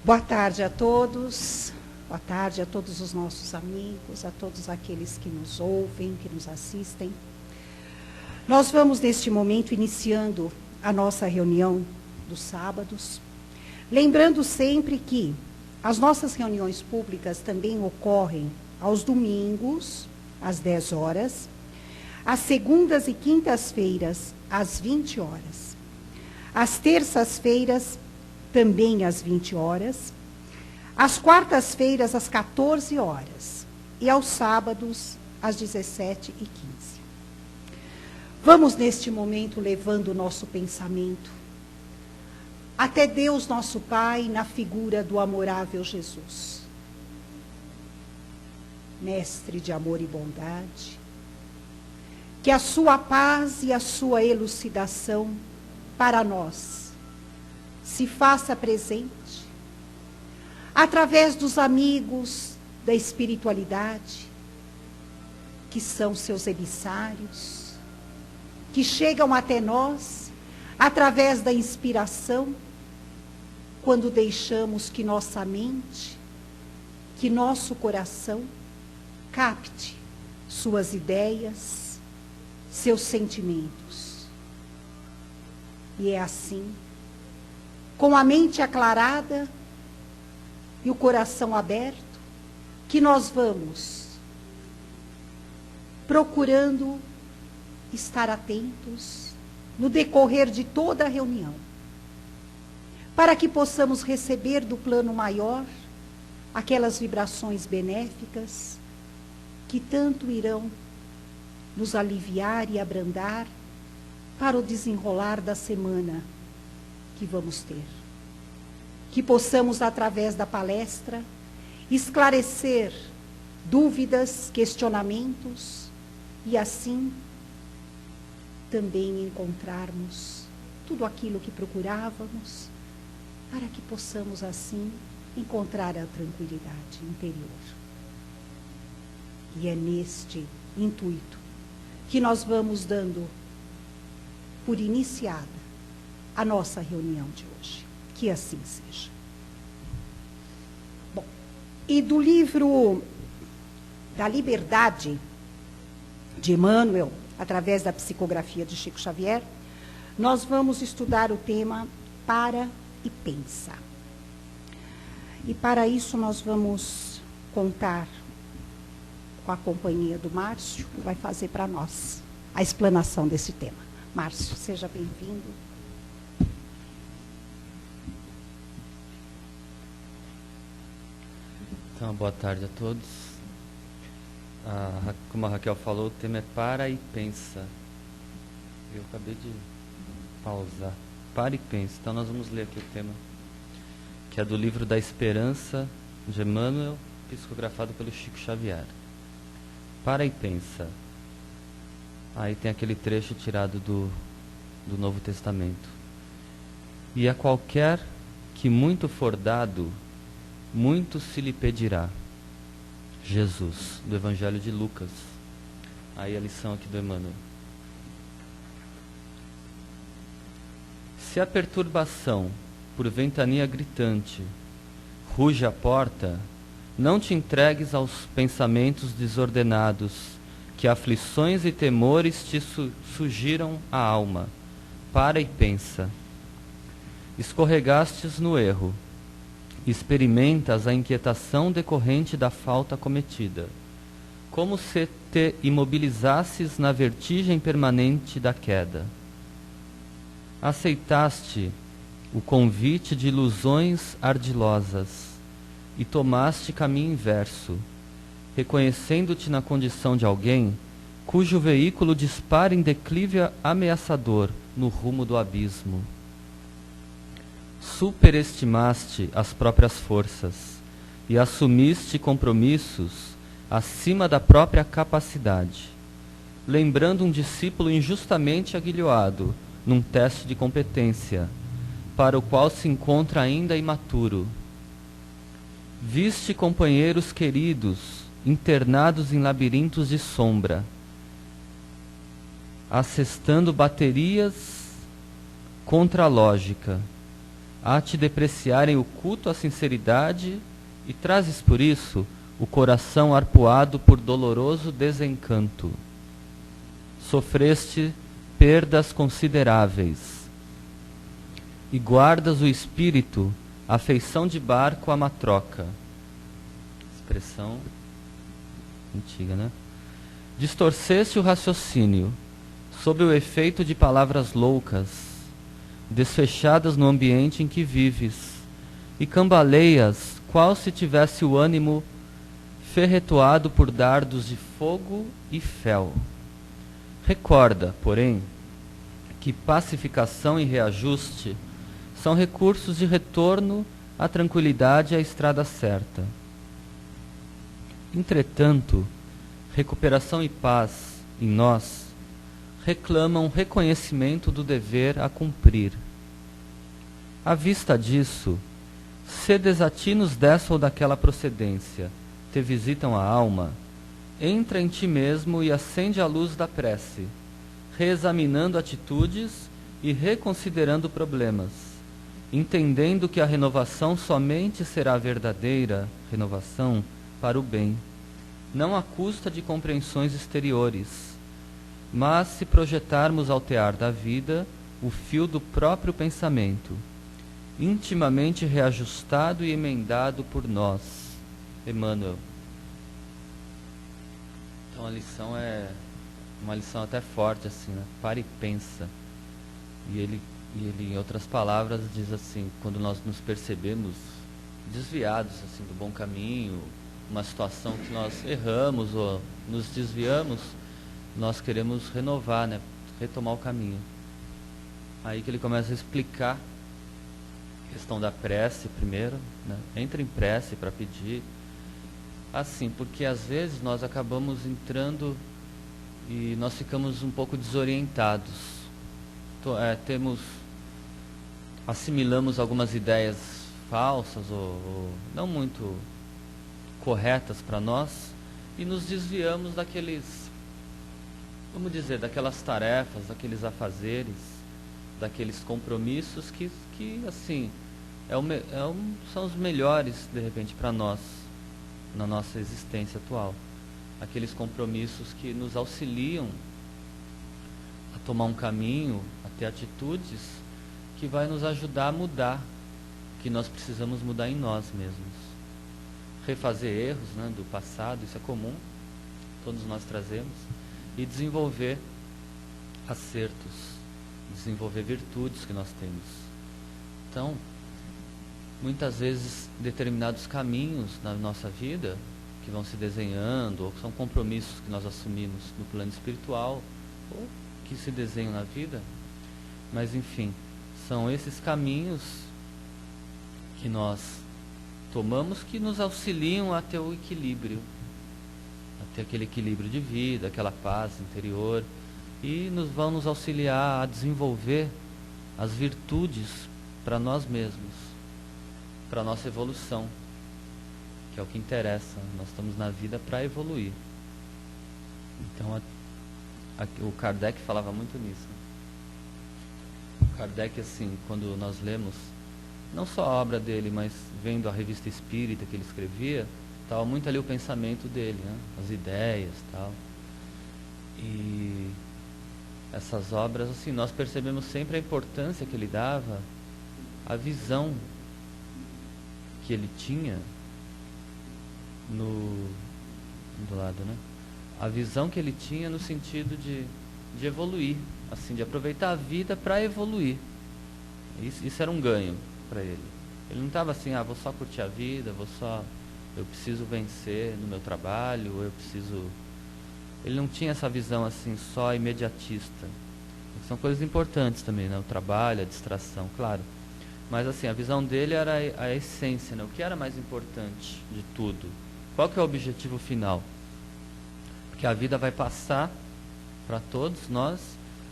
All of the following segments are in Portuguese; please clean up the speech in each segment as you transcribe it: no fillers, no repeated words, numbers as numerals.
Boa tarde a todos, boa tarde a todos os nossos amigos, a todos aqueles que nos ouvem, que nos assistem. Nós vamos, neste momento, iniciando a nossa reunião dos sábados, lembrando sempre que as nossas reuniões públicas também ocorrem aos domingos, às 10 horas, às segundas e quintas-feiras, às 20 horas, às terças-feiras, também às 20 horas, às quartas-feiras, às 14 horas, e aos sábados, às 17h15. Vamos, neste momento, levando o nosso pensamento até Deus, nosso Pai, na figura do amorável Jesus, mestre de amor e bondade, que a sua paz e a sua elucidação para nós se faça presente, através dos amigos da espiritualidade, que são seus emissários, que chegam até nós, através da inspiração, quando deixamos que nossa mente, que nosso coração, capte suas ideias, seus sentimentos. E é assim, com a mente aclarada e o coração aberto, que nós vamos procurando estar atentos no decorrer de toda a reunião, para que possamos receber do plano maior aquelas vibrações benéficas que tanto irão nos aliviar e abrandar para o desenrolar da semana que vamos ter. Que possamos, através da palestra, esclarecer dúvidas, questionamentos e assim também encontrarmos tudo aquilo que procurávamos, para que possamos assim encontrar a tranquilidade interior. E é neste intuito que nós vamos dando por iniciada a nossa reunião de hoje. Que assim seja. Bom, e do livro da Liberdade, de Emmanuel, através da psicografia de Chico Xavier, nós vamos estudar o tema Para e Pensa. E para isso nós vamos contar com a companhia do Márcio, que vai fazer para nós a explanação desse tema. Márcio, seja bem-vindo. Então, boa tarde a todos. Como a Raquel falou, o tema é Para e Pensa. Eu acabei de pausar. Para e Pensa. Então, nós vamos ler aqui o tema, que é do livro da Esperança, de Emmanuel, psicografado pelo Chico Xavier. Para e Pensa. Aí tem aquele trecho tirado do Novo Testamento. E a qualquer que muito for dado, muito se lhe pedirá. Jesus, do Evangelho de Lucas. Aí a lição aqui do Emmanuel. Se a perturbação, por ventania gritante, ruge à porta, não te entregues aos pensamentos desordenados, que aflições e temores te sugiram a alma. Para e pensa. Escorregastes no erro. Experimentas a inquietação decorrente da falta cometida, como se te imobilizasses na vertigem permanente da queda. Aceitaste o convite de ilusões ardilosas e tomaste caminho inverso, reconhecendo-te na condição de alguém cujo veículo dispara em declive ameaçador no rumo do abismo. Superestimaste as próprias forças e assumiste compromissos acima da própria capacidade, lembrando um discípulo injustamente aguilhoado num teste de competência, para o qual se encontra ainda imaturo. Viste companheiros queridos internados em labirintos de sombra, assestando baterias contra a lógica, a te depreciarem o culto à sinceridade, e trazes por isso o coração arpoado por doloroso desencanto. Sofreste perdas consideráveis, e guardas o espírito a feição de barco à matroca. Expressão antiga, né? Distorceste o raciocínio, sob o efeito de palavras loucas, desfechadas no ambiente em que vives, e cambaleias, qual se tivesse o ânimo ferretoado por dardos de fogo e fel. Recorda, porém, que pacificação e reajuste são recursos de retorno à tranquilidade e à estrada certa. Entretanto, recuperação e paz em nós reclamam reconhecimento do dever a cumprir. À vista disso, se desatinos dessa ou daquela procedência te visitam a alma, entra em ti mesmo e acende a luz da prece, reexaminando atitudes e reconsiderando problemas, entendendo que a renovação somente será verdadeira renovação para o bem, não à custa de compreensões exteriores, mas se projetarmos ao tear da vida o fio do próprio pensamento, intimamente reajustado e emendado por nós. Emmanuel. Então a lição é uma lição até forte, assim, né? Para e pensa. E ele, em outras palavras, diz assim: quando nós nos percebemos desviados assim do bom caminho, uma situação que nós erramos ou nos desviamos, nós queremos renovar, né? Retomar o caminho. Aí que ele começa a explicar a questão da prece primeiro, né? Entra em prece para pedir. Assim, porque às vezes nós acabamos entrando e nós ficamos um pouco desorientados. Assimilamos algumas ideias falsas ou não muito corretas para nós e nos desviamos daquelas tarefas, daqueles afazeres, daqueles compromissos que assim, são os melhores, de repente, para nós, na nossa existência atual. Aqueles compromissos que nos auxiliam a tomar um caminho, a ter atitudes que vai nos ajudar a mudar, que nós precisamos mudar em nós mesmos. Refazer erros, né, do passado, isso é comum, todos nós trazemos, e desenvolver acertos, desenvolver virtudes que nós temos. Então, muitas vezes determinados caminhos na nossa vida que vão se desenhando, ou que são compromissos que nós assumimos no plano espiritual, ou que se desenham na vida, mas enfim, são esses caminhos que nós tomamos que nos auxiliam a ter o equilíbrio, a ter aquele equilíbrio de vida, aquela paz interior, e vão nos auxiliar a desenvolver as virtudes para nós mesmos, para a nossa evolução, que é o que interessa. Nós estamos na vida para evoluir. Então, o Kardec falava muito nisso. O Kardec, assim, quando nós lemos, não só a obra dele, mas vendo a revista espírita que ele escrevia, estava muito ali o pensamento dele, né? As ideias e tal. E essas obras, assim, nós percebemos sempre a importância que ele dava, a visão que ele tinha do lado, né? A visão que ele tinha no sentido de evoluir, assim, de aproveitar a vida para evoluir. Isso era um ganho para ele. Ele não estava assim, vou só curtir a vida, eu preciso vencer no meu trabalho, ele não tinha essa visão assim só imediatista. São coisas importantes também, né? O trabalho, a distração, claro. Mas assim, a visão dele era a essência, né? O que era mais importante de tudo? Qual que é o objetivo final? Porque a vida vai passar para todos nós,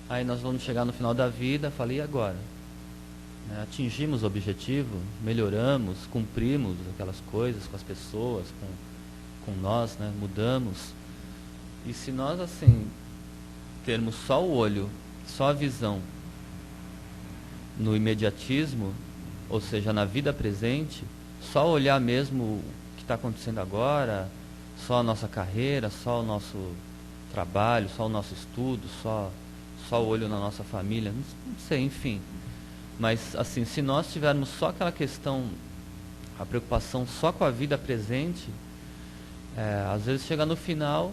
aí nós vamos chegar no final da vida, falei, e agora? Atingimos o objetivo, melhoramos, cumprimos aquelas coisas com as pessoas, com nós, né? Mudamos. E se nós, assim, termos só o olho, só a visão no imediatismo, ou seja, na vida presente, só olhar mesmo o que está acontecendo agora, só a nossa carreira, só o nosso trabalho, só o nosso estudo, só o olho na nossa família, não sei, enfim. Mas, assim, se nós tivermos só aquela questão, a preocupação só com a vida presente, às vezes chega no final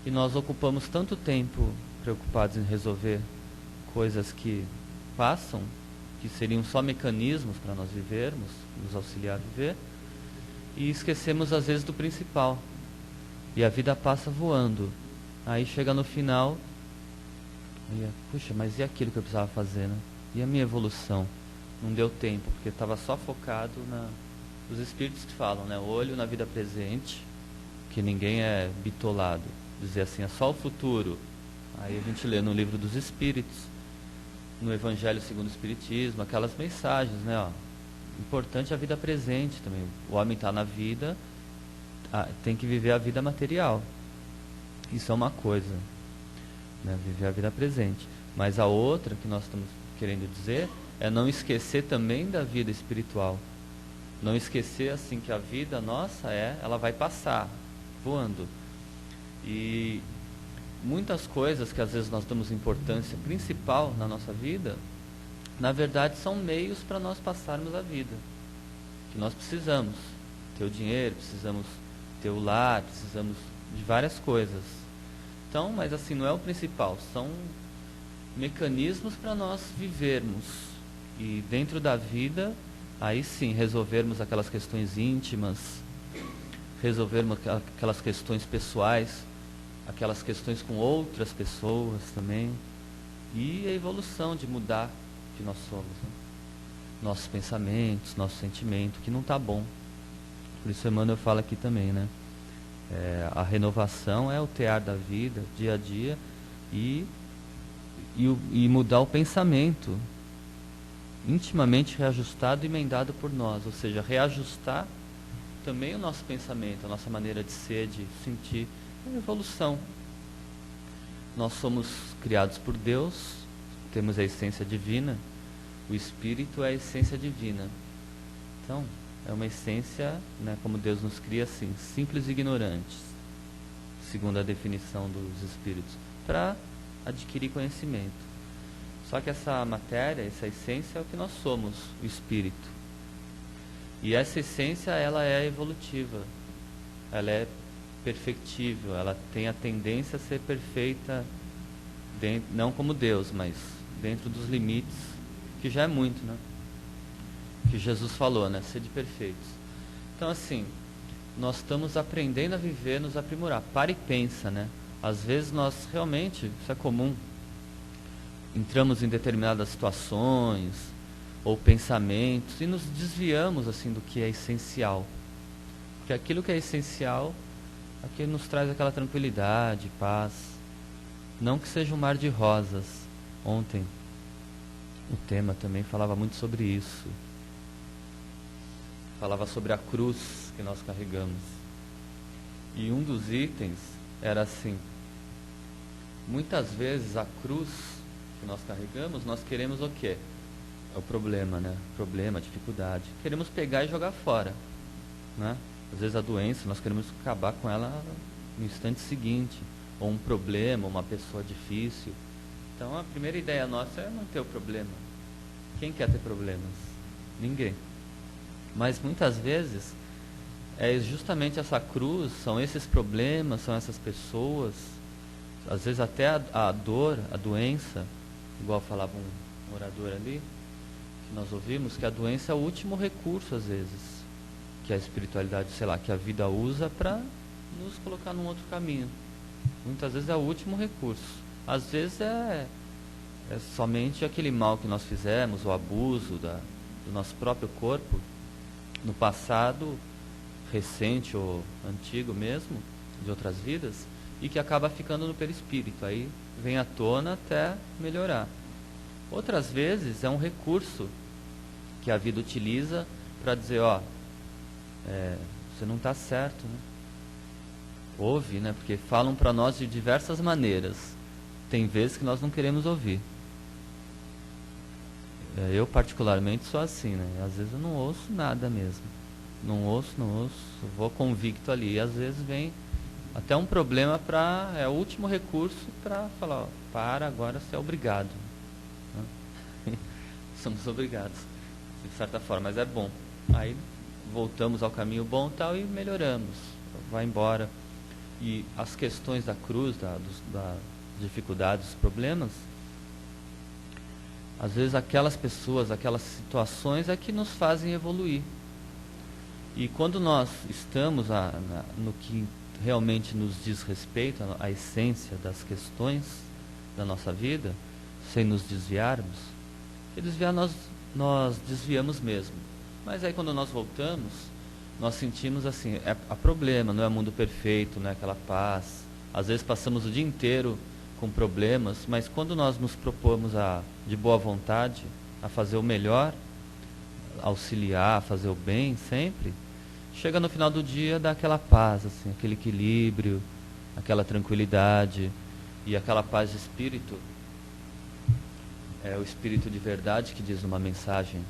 e nós ocupamos tanto tempo preocupados em resolver coisas que passam, que seriam só mecanismos para nós vivermos, nos auxiliar a viver, e esquecemos às vezes do principal. E a vida passa voando. Aí chega no final, puxa, mas e aquilo que eu precisava fazer, né? E a minha evolução? Não deu tempo, porque estava só focado os espíritos que falam, né? Olho na vida presente, que ninguém é bitolado. Dizer assim, é só o futuro. Aí a gente lê no livro dos Espíritos, no Evangelho segundo o Espiritismo, aquelas mensagens, né? Ó, importante é a vida presente também. O homem está na vida, tem que viver a vida material. Isso é uma coisa, né? Viver a vida presente. Mas a outra que nós estamos querendo dizer é não esquecer também da vida espiritual. Não esquecer assim que a vida nossa ela vai passar, voando. E muitas coisas que às vezes nós damos importância principal na nossa vida, na verdade são meios para nós passarmos a vida. Que nós precisamos ter o dinheiro, precisamos ter o lar, precisamos de várias coisas. Então, mas assim, não é o principal, são mecanismos para nós vivermos. E dentro da vida, aí sim, resolvermos aquelas questões íntimas, resolvermos aquelas questões pessoais, aquelas questões com outras pessoas também, e a evolução de mudar que nós somos, né? Nossos pensamentos, nosso sentimento, que não está bom. Por isso Emmanuel fala aqui também, né? A renovação é o tear da vida, dia a dia, e mudar o pensamento, intimamente reajustado e emendado por nós, ou seja, reajustar também o nosso pensamento, a nossa maneira de ser, de sentir, é evolução. Nós somos criados por Deus, temos a essência divina, o Espírito é a essência divina. Então, é uma essência, né, como Deus nos cria assim, simples e ignorantes, segundo a definição dos Espíritos, para adquirir conhecimento. Só que essa matéria, essa essência é o que nós somos, o Espírito. E essa essência, ela é evolutiva, ela é perfectível, ela tem a tendência a ser perfeita, não como Deus, mas dentro dos limites, que já é muito, né? Que Jesus falou, né? Sede perfeitos. Então, assim, nós estamos aprendendo a viver, nos aprimorar. Para e pensa, né? Às vezes nós realmente, isso é comum, entramos em determinadas situações ou pensamentos e nos desviamos assim do que é essencial. Porque aquilo que é essencial, aquilo nos traz aquela tranquilidade, paz. Não que seja um mar de rosas. Ontem o tema também falava muito sobre isso. Falava sobre a cruz que nós carregamos. E um dos itens era assim: muitas vezes a cruz que nós carregamos, nós queremos o quê? É o problema, né? Problema, dificuldade. Queremos pegar e jogar fora, né? Às vezes a doença, nós queremos acabar com ela no instante seguinte. Ou um problema, uma pessoa difícil. Então a primeira ideia nossa é não ter o problema. Quem quer ter problemas? Ninguém. Mas muitas vezes é justamente essa cruz, são esses problemas, são essas pessoas, às vezes até a dor, a doença, igual falava um orador ali, que nós ouvimos, que a doença é o último recurso às vezes, que a espiritualidade, sei lá, que a vida usa para nos colocar num outro caminho. Muitas vezes é o último recurso. Às vezes é somente aquele mal que nós fizemos, o abuso do nosso próprio corpo, no passado recente ou antigo mesmo, de outras vidas, e que acaba ficando no perispírito. Aí vem à tona até melhorar. Outras vezes é um recurso que a vida utiliza para dizer, ó, você não está certo, né? Ouve, né? Porque falam para nós de diversas maneiras. Tem vezes que nós não queremos ouvir. Eu particularmente sou assim, né? Às vezes eu não ouço nada mesmo. Não ouço, vou convicto ali. E às vezes vem até um problema é o último recurso para falar, ó, para, agora você é obrigado. Né? Somos obrigados, de certa forma, mas é bom. Aí voltamos ao caminho bom tal e melhoramos. Vai embora. E as questões da cruz, das dificuldades, dos problemas, às vezes aquelas pessoas, aquelas situações é que nos fazem evoluir. E quando nós estamos no que realmente nos diz respeito, a essência das questões da nossa vida, sem nos desviarmos, e desviar nós desviamos mesmo. Mas aí quando nós voltamos, nós sentimos assim, há problema, não é mundo perfeito, não é aquela paz. Às vezes passamos o dia inteiro com problemas, mas quando nós nos propomos de boa vontade a fazer o melhor, auxiliar, fazer o bem sempre, chega no final do dia, dá aquela paz, assim, aquele equilíbrio, aquela tranquilidade e aquela paz de espírito. É o espírito de verdade que diz uma mensagem,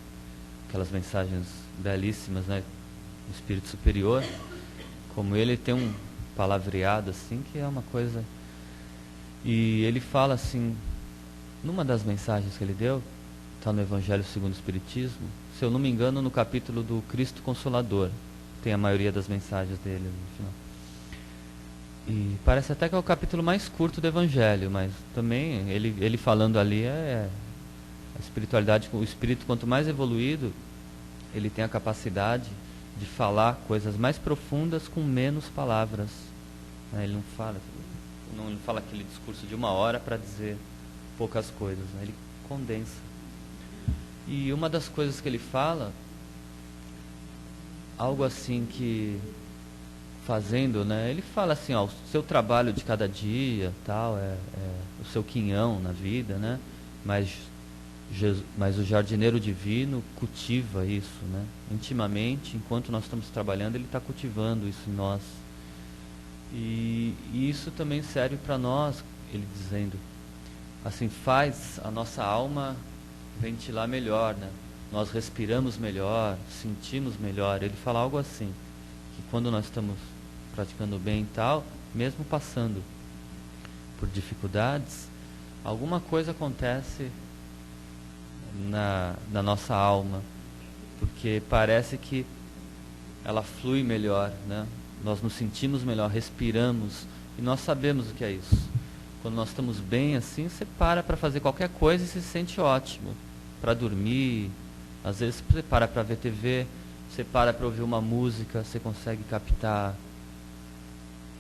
aquelas mensagens belíssimas, né? O espírito superior, como ele tem um palavreado assim, que é uma coisa. E ele fala assim, numa das mensagens que ele deu, está no Evangelho segundo o Espiritismo, se eu não me engano, no capítulo do Cristo Consolador, tem a maioria das mensagens dele no final. E parece até que é o capítulo mais curto do Evangelho, mas também ele falando ali a espiritualidade, o espírito quanto mais evoluído, ele tem a capacidade de falar coisas mais profundas com menos palavras. Ele não fala aquele discurso de 1 hora para dizer poucas coisas, né? Ele condensa. E uma das coisas que ele fala, algo assim que fazendo, né? Ele fala assim, ó, o seu trabalho de cada dia, tal, é o seu quinhão na vida, né? Mas o jardineiro divino cultiva isso, né? Intimamente, enquanto nós estamos trabalhando, ele está cultivando isso em nós. E isso também serve para nós, ele dizendo, assim, faz a nossa alma ventilar melhor, né? Nós respiramos melhor, sentimos melhor. Ele fala algo assim, que quando nós estamos praticando bem e tal, mesmo passando por dificuldades, alguma coisa acontece na nossa alma, porque parece que ela flui melhor, né? Nós nos sentimos melhor, respiramos, e nós sabemos o que é isso. Quando nós estamos bem assim, você para fazer qualquer coisa e se sente ótimo. Para dormir, às vezes você para ver TV, você para ouvir uma música, você consegue captar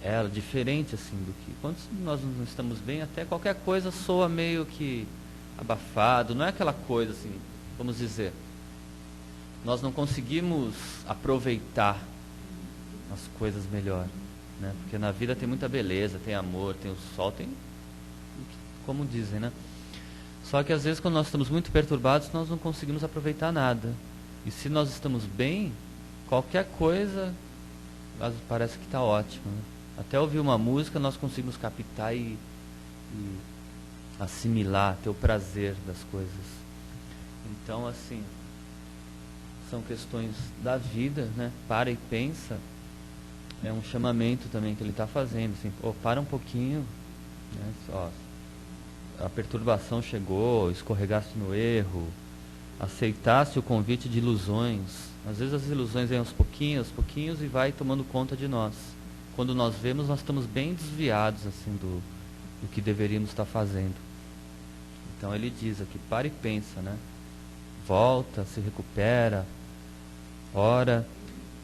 ela diferente assim do que... Quando nós não estamos bem, até qualquer coisa soa meio que abafado, não é aquela coisa assim, vamos dizer, nós não conseguimos aproveitar as coisas melhor, né? Porque na vida tem muita beleza, tem amor, tem o sol, tem, como dizem, né? Só que às vezes quando nós estamos muito perturbados, nós não conseguimos aproveitar nada. E se nós estamos bem, qualquer coisa parece que está ótimo, né? Até ouvir uma música nós conseguimos captar e assimilar, ter o prazer das coisas. Então, assim, são questões da vida, né? Para e pensa. É um chamamento também que ele está fazendo, assim, para um pouquinho, né? Ó, a perturbação chegou, escorregaste no erro, aceitaste o convite de ilusões. Às vezes as ilusões vêm aos pouquinhos e vai tomando conta de nós. Quando nós vemos, nós estamos bem desviados assim do que deveríamos estar fazendo. Então ele diz aqui, para e pensa, né? Volta, se recupera, ora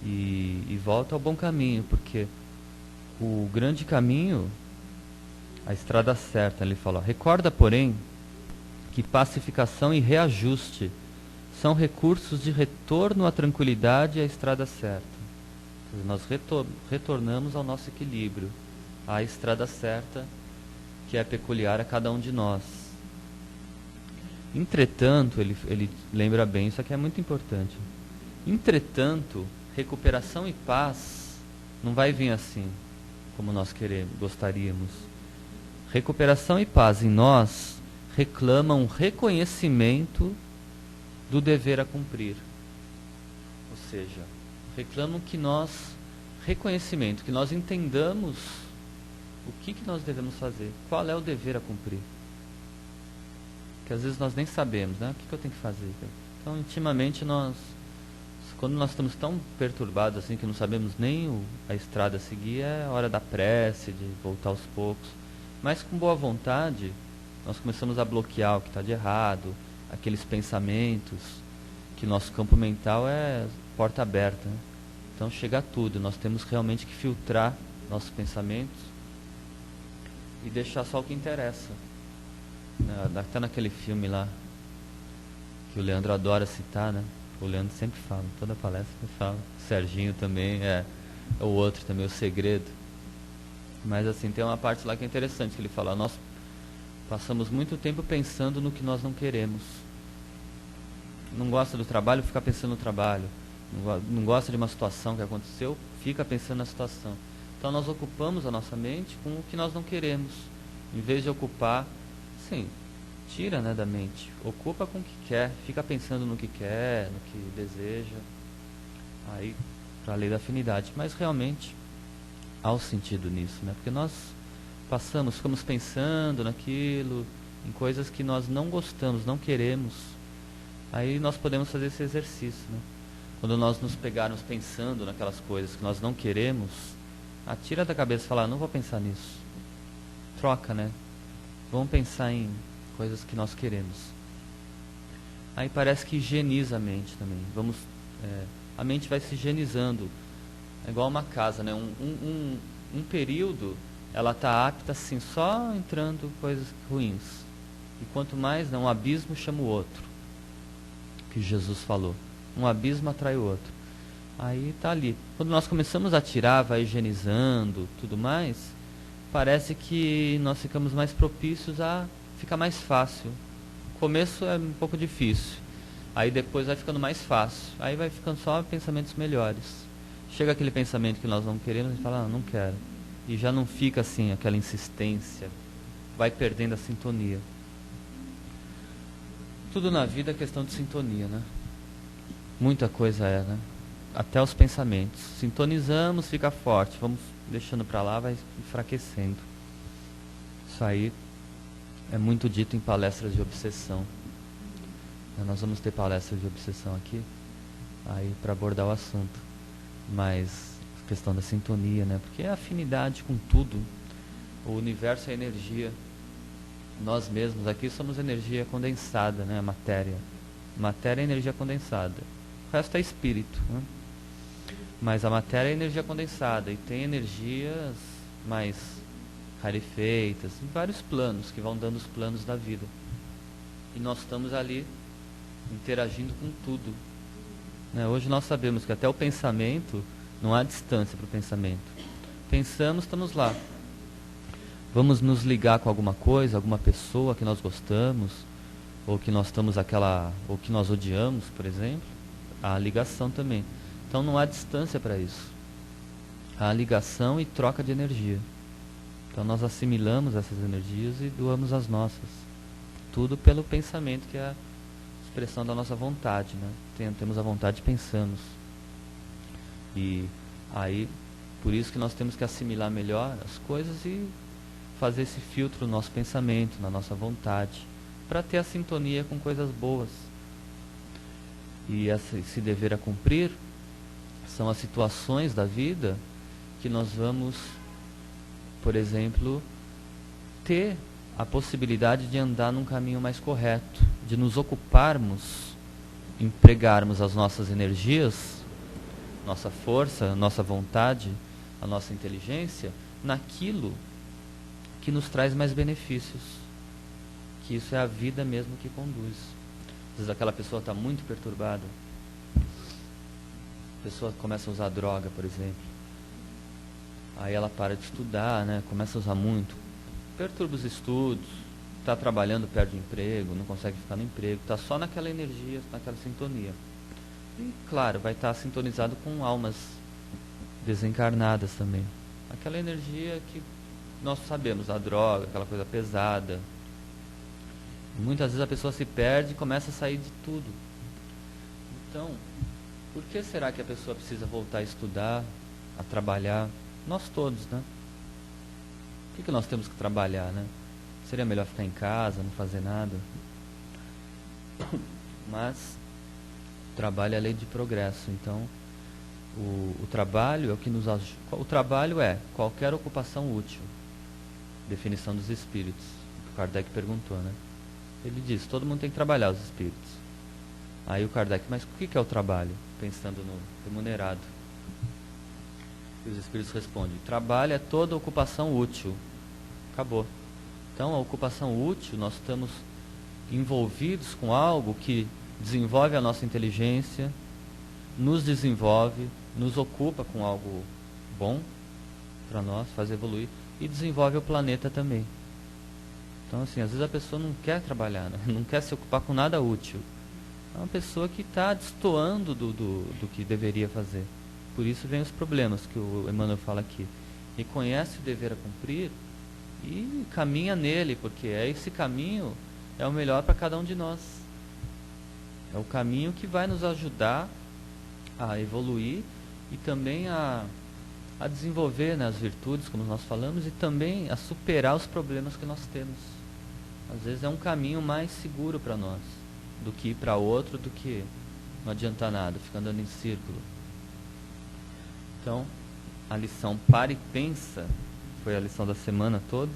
e volta ao bom caminho, porque o grande caminho, a estrada certa, ele fala, recorda, porém, que pacificação e reajuste são recursos de retorno à tranquilidade e à estrada certa. Nós retornamos ao nosso equilíbrio, à estrada certa, que é peculiar a cada um de nós. Entretanto, ele lembra bem, isso aqui é muito importante. Entretanto, recuperação e paz não vai vir assim, como nós gostaríamos. Recuperação e paz em nós reclamam reconhecimento do dever a cumprir. Ou seja, reclamam que nós, reconhecimento, que nós entendamos o que nós devemos fazer, qual é o dever a cumprir. Que às vezes nós nem sabemos, né? O que eu tenho que fazer? Então, intimamente, quando nós estamos tão perturbados assim, que não sabemos nem a estrada a seguir, é a hora da prece, de voltar aos poucos. Mas com boa vontade, nós começamos a bloquear o que está de errado, aqueles pensamentos, que nosso campo mental é porta aberta, né? Então chega a tudo, nós temos realmente que filtrar nossos pensamentos e deixar só o que interessa. Até naquele filme lá, que o Leandro adora citar, né? O Leandro sempre fala, toda palestra ele fala. O Serginho também, é o outro também, O Segredo. Mas assim, tem uma parte lá que é interessante, que ele fala, nós passamos muito tempo pensando no que nós não queremos. Não gosta do trabalho, fica pensando no trabalho. Não gosta de uma situação que aconteceu, fica pensando na situação. Então nós ocupamos a nossa mente com o que nós não queremos. Em vez de ocupar, sim, tira, né, da mente. Ocupa com o que quer, fica pensando no que quer, no que deseja. Aí, para a lei da afinidade. Mas realmente há um sentido nisso, né? Porque nós ficamos pensando naquilo, em coisas que nós não gostamos, não queremos. Aí nós podemos fazer esse exercício, né? Quando nós nos pegarmos pensando naquelas coisas que nós não queremos, tira da cabeça e fala, não vou pensar nisso. Troca, né? Vamos pensar em coisas que nós queremos. Aí parece que higieniza a mente também. A mente vai se higienizando. É igual uma casa, né? Um período, ela está apta assim, só entrando coisas ruins. E quanto mais, um abismo chama o outro. Que Jesus falou. Um abismo atrai o outro. Aí está ali. Quando nós começamos a tirar, vai higienizando, tudo mais, parece que nós ficamos mais propícios a ficar mais fácil. O começo é um pouco difícil. Aí depois vai ficando mais fácil. Aí vai ficando só pensamentos melhores. Chega aquele pensamento que nós não queremos e fala, não quero. E já não fica assim, aquela insistência. Vai perdendo a sintonia. Tudo na vida é questão de sintonia, né? Muita coisa né? Até os pensamentos. Sintonizamos, fica forte. Vamos deixando para lá, vai enfraquecendo. Isso aí é muito dito em palestras de obsessão. Nós vamos ter palestras de obsessão aqui, aí para abordar o assunto. Mas a questão da sintonia, né? Porque é afinidade com tudo. O universo é energia. Nós mesmos aqui somos energia condensada, né? A matéria. Matéria é energia condensada. O resto é espírito, né? Mas a matéria é energia condensada e tem energias mais rarefeitas, em vários planos, que vão dando os planos da vida. E nós estamos ali interagindo com tudo, né? Hoje nós sabemos que até o pensamento, não há distância para o pensamento. Pensamos, estamos lá. Vamos nos ligar com alguma coisa, alguma pessoa que nós gostamos, ou que nós estamos ou que nós odiamos, por exemplo. Há ligação também. Então não há distância para isso. Há ligação e troca de energia. Então nós assimilamos essas energias e doamos as nossas. Tudo pelo pensamento, que é a expressão da nossa vontade, né? Temos a vontade e pensamos. E aí, por isso que nós temos que assimilar melhor as coisas e fazer esse filtro no nosso pensamento, na nossa vontade, para ter a sintonia com coisas boas. E esse dever a cumprir são as situações da vida que nós vamos, por exemplo, ter a possibilidade de andar num caminho mais correto, de nos ocuparmos, empregarmos as nossas energias, nossa força, nossa vontade, a nossa inteligência, naquilo que nos traz mais benefícios. Que isso é a vida mesmo que conduz. Às vezes aquela pessoa está muito perturbada. A pessoa começa a usar droga, por exemplo. Aí ela para de estudar, né? Começa a usar muito. Perturba os estudos. Está trabalhando, perde o emprego, não consegue ficar no emprego. Está só naquela energia, naquela sintonia. E, claro, vai estar sintonizado com almas desencarnadas também. Aquela energia que nós sabemos, a droga, aquela coisa pesada. Muitas vezes a pessoa se perde e começa a sair de tudo. Então, por que será que a pessoa precisa voltar a estudar, a trabalhar? Nós todos, né? Por que nós temos que trabalhar, né? Seria melhor ficar em casa, não fazer nada? Mas o trabalho é a lei de progresso. Então, o trabalho é o que nos ajuda. O trabalho é qualquer ocupação útil. Definição dos espíritos. O Kardec perguntou, né? Ele disse, todo mundo tem que trabalhar, os espíritos. Aí o Kardec, mas o que é o trabalho? Pensando no remunerado. E os espíritos respondem, trabalho é toda ocupação útil. Acabou. Então, a ocupação útil, nós estamos envolvidos com algo que desenvolve a nossa inteligência, nos desenvolve, nos ocupa com algo bom para nós, faz evoluir, e desenvolve o planeta também. Então, assim, às vezes a pessoa não quer trabalhar, né? Não quer se ocupar com nada útil. É uma pessoa que está destoando do que deveria fazer. Por isso vem os problemas que o Emmanuel fala aqui. Reconhece o dever a cumprir e caminha nele, porque esse caminho é o melhor para cada um de nós. É o caminho que vai nos ajudar a evoluir e também a desenvolver, né, as virtudes, como nós falamos, e também a superar os problemas que nós temos. Às vezes é um caminho mais seguro para nós do que ir para outro, do que não adianta nada, ficar andando em círculo. Então, a lição Para e Pensa, foi a lição da semana toda,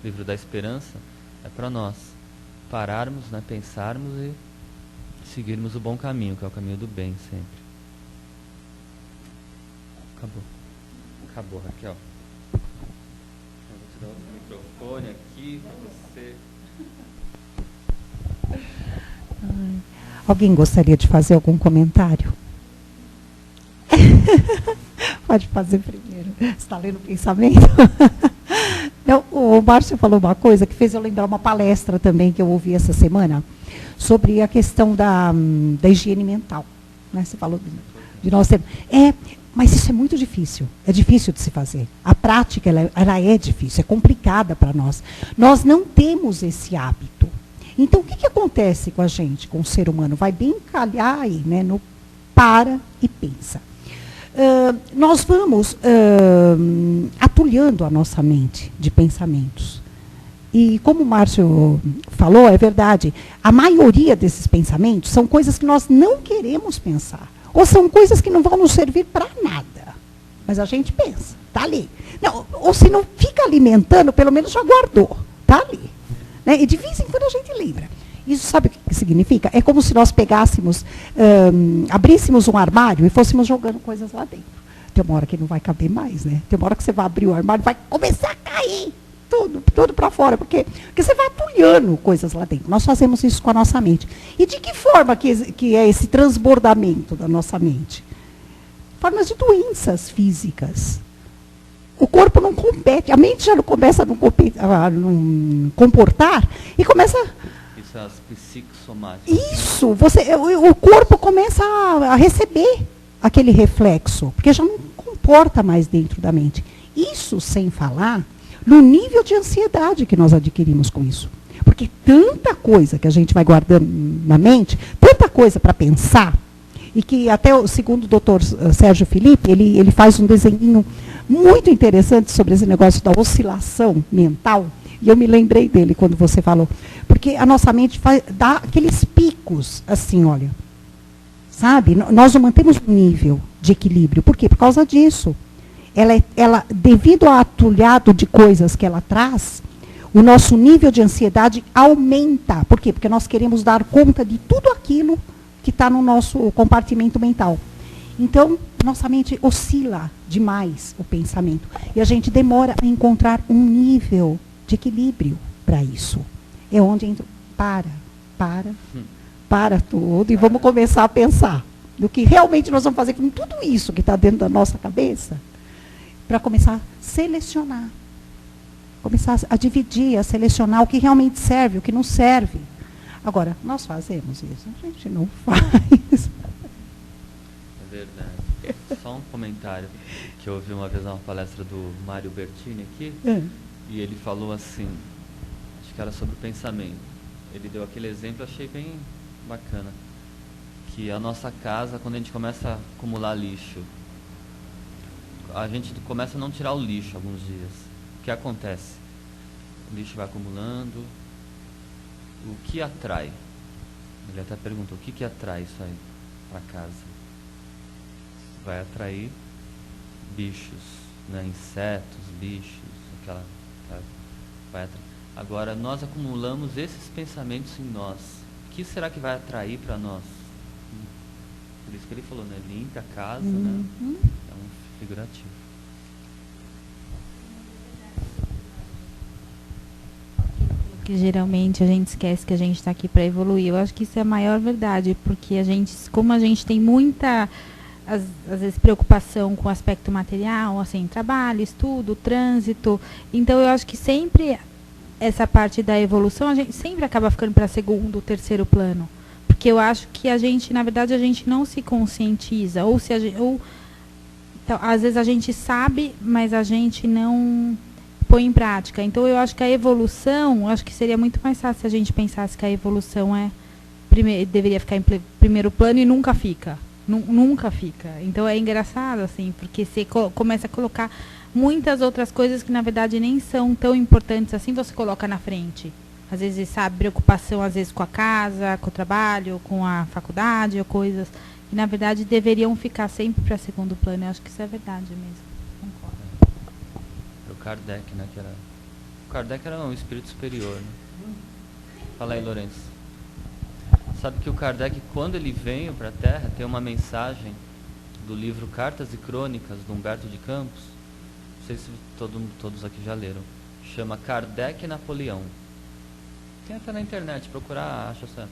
Livro da Esperança, é para nós pararmos, né, pensarmos e seguirmos o bom caminho, que é o caminho do bem sempre. Acabou, Raquel. Eu vou te dar o microfone aqui para você. Alguém gostaria de fazer algum comentário? Pode fazer primeiro. Você está lendo o pensamento? Não, o Márcio falou uma coisa que fez eu lembrar uma palestra também que eu ouvi essa semana sobre a questão da higiene mental. Né? Você falou de nós termos. Mas isso é muito difícil. É difícil de se fazer. A prática ela é difícil, é complicada para nós. Nós não temos esse hábito. Então, o que acontece com a gente, com o ser humano? Vai bem calhar aí, né, no para e pensa. Nós vamos atulhando a nossa mente de pensamentos. E como o Márcio falou, é verdade, a maioria desses pensamentos são coisas que nós não queremos pensar. Ou são coisas que não vão nos servir para nada. Mas a gente pensa, está ali. Não, ou se não fica alimentando, pelo menos já guardou, está ali. Né? E de vez em quando a gente lembra. Isso sabe o que significa? É como se nós pegássemos, abríssemos um armário e fôssemos jogando coisas lá dentro. Tem uma hora que não vai caber mais, né? Tem uma hora que você vai abrir o armário e vai começar a cair tudo para fora, porque você vai atulhando coisas lá dentro. Nós fazemos isso com a nossa mente. E de que forma que é esse transbordamento da nossa mente? Formas de doenças físicas. O corpo não compete, a mente já não começa a não comportar e começa... Isso é as psicossomáticas. Isso, o corpo começa a receber aquele reflexo, porque já não comporta mais dentro da mente. Isso sem falar no nível de ansiedade que nós adquirimos com isso. Porque tanta coisa que a gente vai guardando na mente, tanta coisa para pensar, e que até, segundo o doutor Sérgio Felipe, ele faz um desenho muito interessante sobre esse negócio da oscilação mental, e eu me lembrei dele quando você falou. Porque a nossa mente dá aqueles picos, assim, olha. Sabe? Nós não mantemos um nível de equilíbrio. Por quê? Por causa disso. Ela, devido ao atulhado de coisas que ela traz, o nosso nível de ansiedade aumenta. Por quê? Porque nós queremos dar conta de tudo aquilo que está no nosso compartimento mental. Então, nossa mente oscila demais o pensamento. E a gente demora a encontrar um nível de equilíbrio para isso. É onde entra, para tudo e vamos começar a pensar no que realmente nós vamos fazer com tudo isso que está dentro da nossa cabeça, para começar a selecionar. Começar a dividir, a selecionar o que realmente serve, o que não serve. Agora, nós fazemos isso? A gente não faz. É verdade. Só um comentário que eu ouvi uma vez numa palestra do Mário Bertini aqui, e ele falou assim, acho que era sobre o pensamento. Ele deu aquele exemplo, achei bem bacana, que a nossa casa, quando a gente começa a acumular lixo, a gente começa a não tirar o lixo alguns dias. O que acontece? O lixo vai acumulando. O que atrai? Ele até perguntou, o que atrai isso aí para casa? Vai atrair bichos, né? Insetos, bichos, vai atrair. Agora, nós acumulamos esses pensamentos em nós. O que será que vai atrair para nós? Por isso que ele falou, né? Limpe a casa, né? É um figurativo. Que geralmente a gente esquece que a gente está aqui para evoluir. Eu acho que isso é a maior verdade, porque como a gente tem muita, às vezes, preocupação com o aspecto material, assim, trabalho, estudo, trânsito, então eu acho que sempre essa parte da evolução, a gente sempre acaba ficando para segundo, terceiro plano, porque eu acho que a gente, na verdade, a gente não se conscientiza, então, às vezes a gente sabe, mas a gente não põe em prática. Então eu acho que a evolução, eu acho que seria muito mais fácil se a gente pensasse que a evolução deveria ficar em primeiro plano e nunca fica. Nunca fica. Então é engraçado, assim, porque você começa a colocar muitas outras coisas que na verdade nem são tão importantes assim, você coloca na frente. Às vezes, sabe, preocupação às vezes com a casa, com o trabalho, com a faculdade, ou coisas que na verdade deveriam ficar sempre para segundo plano. Eu acho que isso é verdade mesmo. Concordo. O Kardec, né? O Kardec era um espírito superior, né? Fala aí, Lourenço. Sabe que o Kardec, quando ele veio para a Terra, tem uma mensagem do livro Cartas e Crônicas, do Humberto de Campos. Não sei se todos aqui já leram. Chama Kardec e Napoleão. Tem até na internet, procurar, acha certo.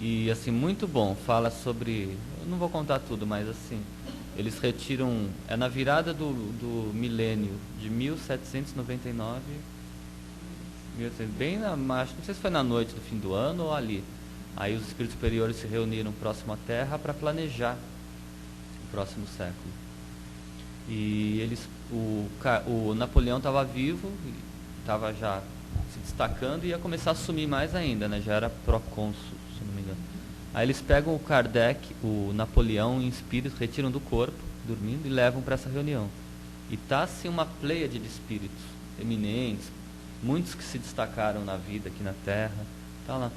E, assim, muito bom. Fala sobre... Eu não vou contar tudo, mas, assim... Eles retiram... É na virada do milênio, de 1799... Bem na... Não sei se foi na noite do fim do ano ou ali. Aí os espíritos superiores se reuniram próximo à Terra para planejar o próximo século. E eles... O Napoleão estava vivo, estava já se destacando e ia começar a assumir mais ainda, né? Já era procônsul, se não me engano. Aí eles pegam o Kardec, o Napoleão em espírito, retiram do corpo, dormindo, e levam para essa reunião. E está assim uma pleiade de espíritos eminentes, muitos que se destacaram na vida aqui na Terra, tá lá.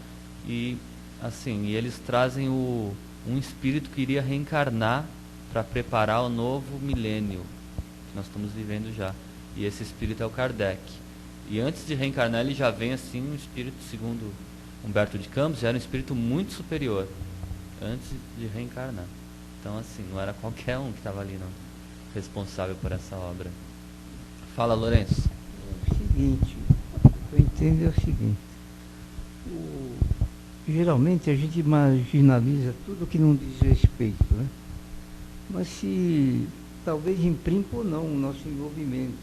E assim, e eles trazem um espírito que iria reencarnar para preparar o novo milênio que nós estamos vivendo já. E esse espírito é o Kardec. E antes de reencarnar, ele já vem assim um espírito, segundo Humberto de Campos, já era um espírito muito superior antes de reencarnar. Então, assim, não era qualquer um que estava ali, não, responsável por essa obra. Fala, Lourenço. É o seguinte, o que eu entendo é o seguinte: geralmente a gente marginaliza tudo que não diz respeito, né? Mas se talvez imprima ou não o nosso envolvimento,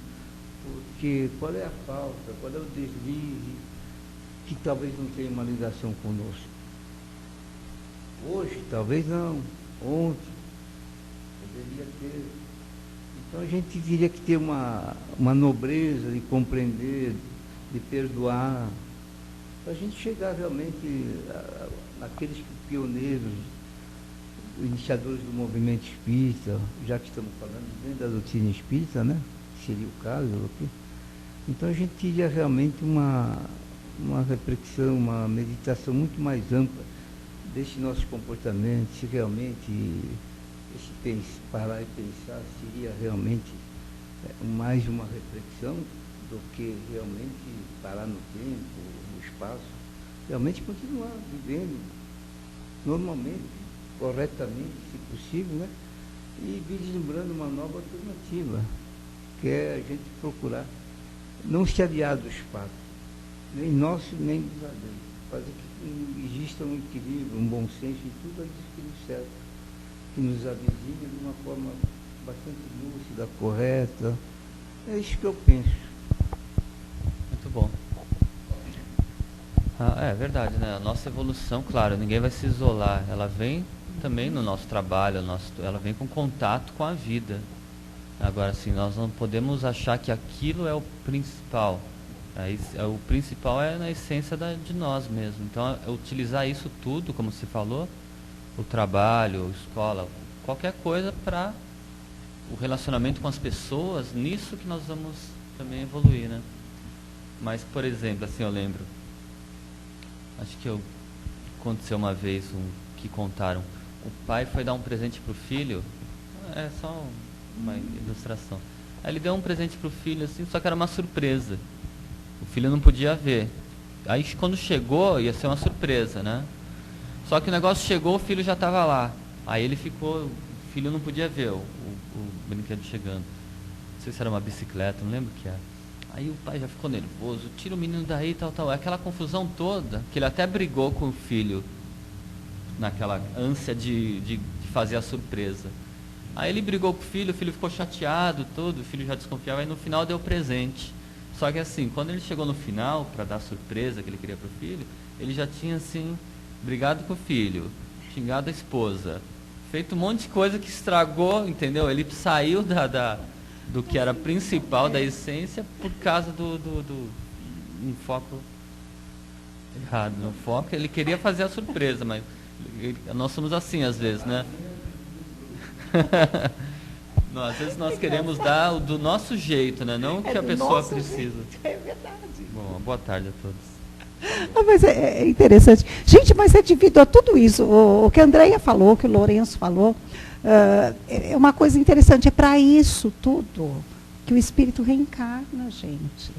porque qual é a falta, qual é o deslize que talvez não tenha uma ligação conosco. Hoje, talvez não. Ontem, poderia ter. Então a gente teria que ter uma nobreza de compreender, de perdoar, para a gente chegar realmente naqueles pioneiros, iniciadores do movimento espírita, já que estamos falando dentro da doutrina espírita, né? Seria o caso aqui. Então a gente teria realmente uma reflexão, uma meditação muito mais ampla desse nosso comportamento, se realmente parar e pensar seria realmente mais uma reflexão do que realmente parar no tempo, no espaço, realmente continuar vivendo normalmente, corretamente, se possível, né? E vislumbrando uma nova alternativa, que é a gente procurar não se aliar dos fatos, nem nosso, nem dos alheios, fazer que exista um equilíbrio, um bom senso em tudo aquilo certo, que nos avizinha de uma forma bastante lúcida, correta. É isso que eu penso. Muito bom. É verdade, né? A nossa evolução, claro, ninguém vai se isolar. Ela vem também no nosso trabalho, ela vem com contato com a vida. Agora, assim, nós não podemos achar que aquilo é o principal. O principal é na essência de nós mesmos. Então, utilizar isso tudo, como se falou, o trabalho, escola, qualquer coisa para o relacionamento com as pessoas, nisso que nós vamos também evoluir, né? Mas, por exemplo, assim, eu lembro, acho que aconteceu uma vez que contaram, o pai foi dar um presente pro filho, é só uma ilustração. Aí ele deu um presente pro filho, assim, só que era uma surpresa. O filho não podia ver. Aí quando chegou, ia ser uma surpresa, né? Só que o negócio chegou, o filho já estava lá. Aí ele ficou, o filho não podia ver o brinquedo chegando. Não sei se era uma bicicleta, não lembro o que era. Aí o pai já ficou nervoso, tira o menino daí, tal. Aquela confusão toda, que ele até brigou com o filho, naquela ânsia de fazer a surpresa. Aí ele brigou com o filho ficou chateado, todo, o filho já desconfiava, aí no final deu presente. Só que assim, quando ele chegou no final, para dar a surpresa que ele queria pro filho, ele já tinha assim, brigado com o filho, xingado a esposa, feito um monte de coisa que estragou, entendeu? Ele saiu do que era principal, da essência, por causa do um foco errado. No foco, ele queria fazer a surpresa, mas nós somos assim às vezes, né? Não, às vezes nós queremos dar do nosso jeito, né? Não o que a pessoa precisa. Jeito, é verdade. Bom, boa tarde a todos. Mas é interessante. Gente, mas é devido a tudo isso, o que a Andréia falou, o que o Lourenço falou, é uma coisa interessante. É para isso tudo que o Espírito reencarna, gente.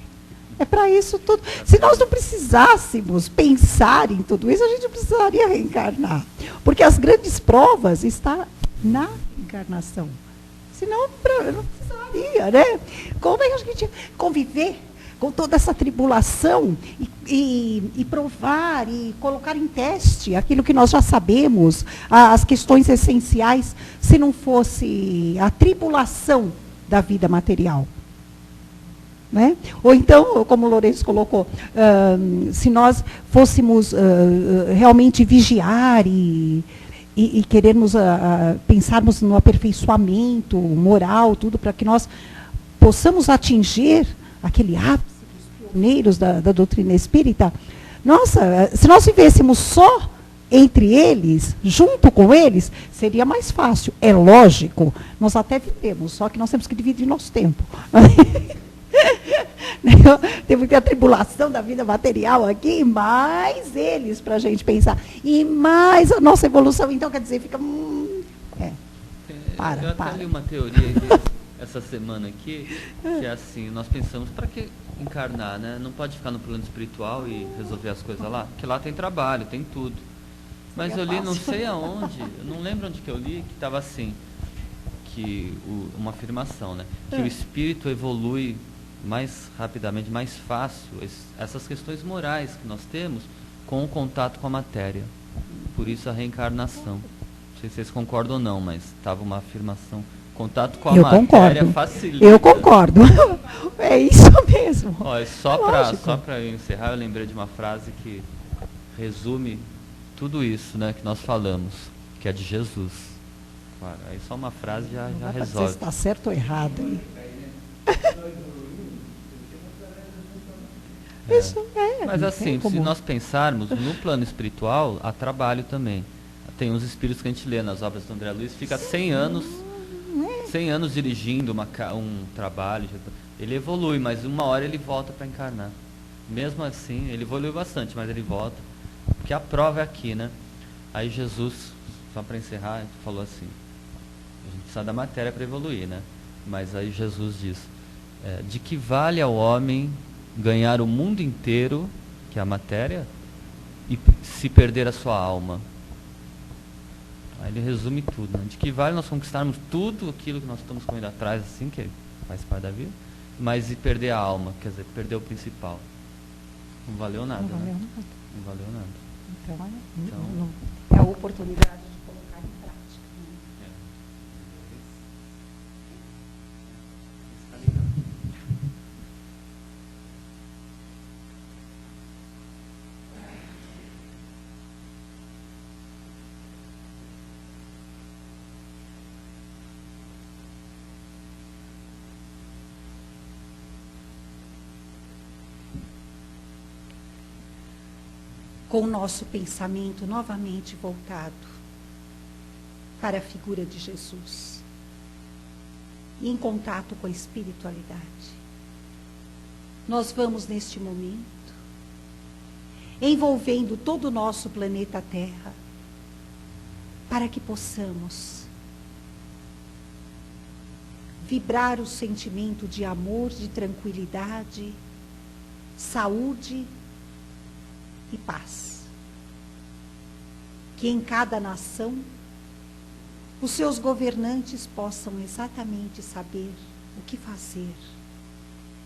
É para isso tudo. Se nós não precisássemos pensar em tudo isso, a gente não precisaria reencarnar. Porque as grandes provas estão na encarnação. Senão, não precisaria, né? Como é que a gente conviver com toda essa tribulação e provar e colocar em teste aquilo que nós já sabemos, as questões essenciais, se não fosse a tribulação da vida material? Né? Ou então, como o Lourenço colocou, se nós fôssemos realmente vigiar e querermos pensarmos no aperfeiçoamento moral, tudo, para que nós possamos atingir aquele ápice dos pioneiros da doutrina espírita. Nossa, se nós vivêssemos só entre eles, junto com eles, seria mais fácil. É lógico, nós até vivemos, só que nós temos que dividir nosso tempo. Temos que ter a tribulação da vida material aqui, mais eles para a gente pensar. E mais a nossa evolução. Então, quer dizer, fica... Eu até li uma teoria essa semana aqui, que é assim, nós pensamos, para que encarnar, né? Não pode ficar no plano espiritual e resolver as coisas lá, porque lá tem trabalho, tem tudo. Mas eu li, não sei aonde, eu não lembro onde que eu li, que estava assim, uma afirmação, né? Que o espírito evolui mais rapidamente, mais fácil, essas questões morais que nós temos com o contato com a matéria. Por isso a reencarnação. Não sei se vocês concordam ou não, mas estava uma afirmação. Contato com a matéria facilita. Eu concordo. É isso mesmo. Olha, só para eu encerrar, eu lembrei de uma frase que resume tudo isso, né, que nós falamos, que é de Jesus. Claro, aí só uma frase já resolve. Se está certo ou errado. Hein? Isso mas assim, se nós pensarmos no plano espiritual, há trabalho também. Tem uns espíritos que a gente lê nas obras do André Luiz, fica 100 anos dirigindo um trabalho. Ele evolui, mas uma hora ele volta para encarnar. Mesmo assim, ele evolui bastante, mas ele volta. Porque a prova é aqui, né? Aí Jesus, só para encerrar, falou assim, a gente precisa da matéria para evoluir, né? Mas aí Jesus diz, de que vale ao homem ganhar o mundo inteiro, que é a matéria, e se perder a sua alma? Aí ele resume tudo, né? De que vale nós conquistarmos tudo aquilo que nós estamos correndo atrás, assim, que faz parte da vida, mas e perder a alma, quer dizer, perder o principal. Não valeu nada, Não valeu né? nada. Não valeu nada. Então, é a oportunidade de colocar em prática. Né? Com o nosso pensamento novamente voltado para a figura de Jesus e em contato com a espiritualidade. Nós vamos neste momento envolvendo todo o nosso planeta Terra para que possamos vibrar o sentimento de amor, de tranquilidade, saúde e paz. Que em cada nação os seus governantes possam exatamente saber o que fazer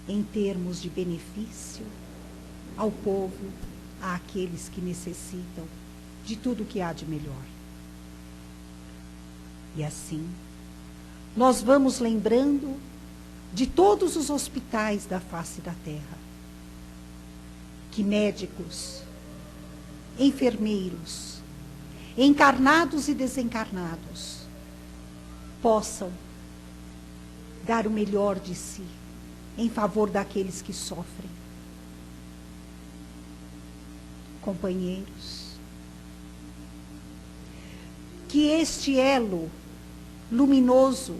em termos de benefício ao povo, àqueles que necessitam de tudo o que há de melhor. E assim, nós vamos lembrando de todos os hospitais da face da terra, que médicos, enfermeiros, encarnados e desencarnados, possam dar o melhor de si em favor daqueles que sofrem. Companheiros, que este elo luminoso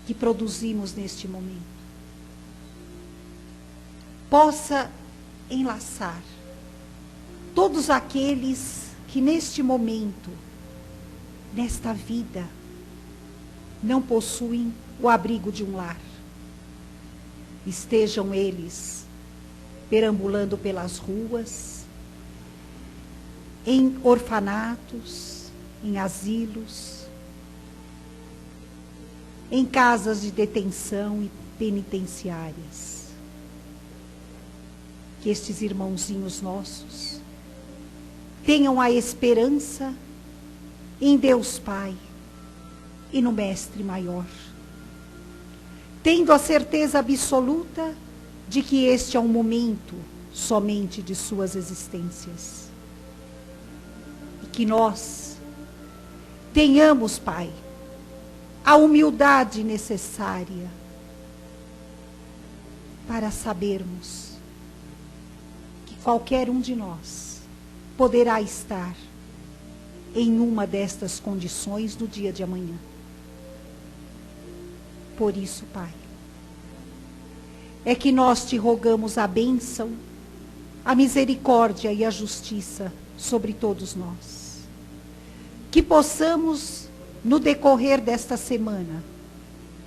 que produzimos neste momento possa enlaçar todos aqueles que neste momento, nesta vida, não possuem o abrigo de um lar. Estejam eles perambulando pelas ruas, em orfanatos, em asilos, em casas de detenção e penitenciárias. Que estes irmãozinhos nossos tenham a esperança em Deus Pai e no Mestre Maior, tendo a certeza absoluta de que este é um momento somente de suas existências. E que nós tenhamos, Pai, a humildade necessária para sabermos que qualquer um de nós poderá estar em uma destas condições no dia de amanhã. Por isso, Pai, é que nós te rogamos a bênção, a misericórdia e a justiça sobre todos nós. Que possamos, no decorrer desta semana,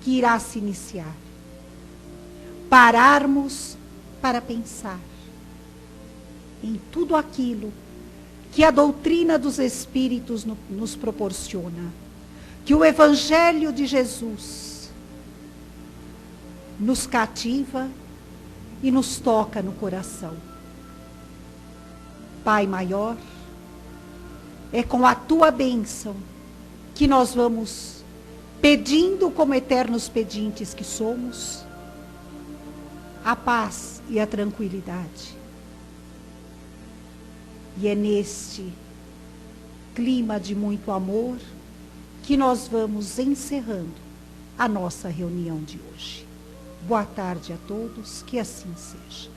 que irá se iniciar, pararmos para pensar em tudo aquilo que a doutrina dos Espíritos nos proporciona, que o Evangelho de Jesus nos cativa e nos toca no coração. Pai maior, é com a tua bênção que nós vamos pedindo, como eternos pedintes que somos, a paz e a tranquilidade. E é neste clima de muito amor que nós vamos encerrando a nossa reunião de hoje. Boa tarde a todos, que assim seja.